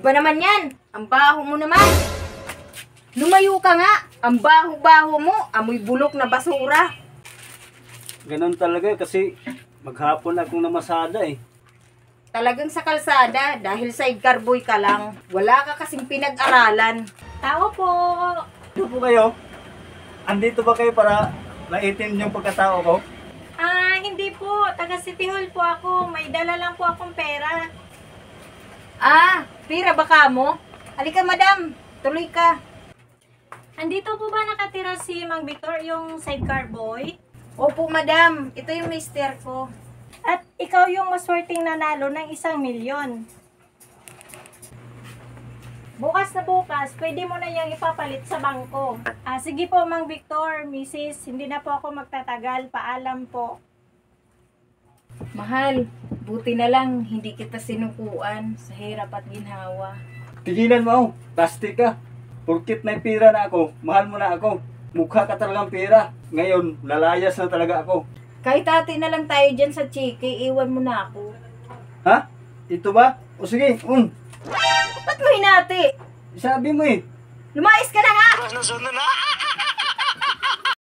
ba naman yan? Ang baho mo naman. Lumayo ka nga. Ang baho-baho mo. Amoy bulok na basura. Ganun talaga kasi maghapon akong namasada eh. Talagang sa kalsada, dahil sidecar boy ka lang, wala ka kasing pinag-aralan. Tao po. Ano po kayo? Andito ba kayo para maitin yung pagkatao ko? Hindi po. Taga City Hall po ako. May dala lang po akong pera. Pira ba ka mo? Halika madam, tuloy ka. Andito po ba nakatira si Mang Victor, yung sidecar boy? Opo madam, ito yung mister ko. At ikaw yung maswerteng nanalo ng 1,000,000. Bukas na bukas, pwede mo na yung ipapalit sa bangko. Sige po, Mang Victor, Mrs. Hindi na po ako magtatagal. Paalam po. Mahal, buti na lang hindi kita sinukuan sa hirap at ginhawa. Tigilan mo, plastic ka. Porkit may pira na ako, mahal mo na ako. Mukha ka talagang pira. Ngayon, lalayas na talaga ako. Kahit ate na lang tayo dyan sa chiki, iwan mo na ako. Ha? Ito ba? O sige, Ba't mo hinati? sabi mo eh. Lumayas ka na nga! Ano, na?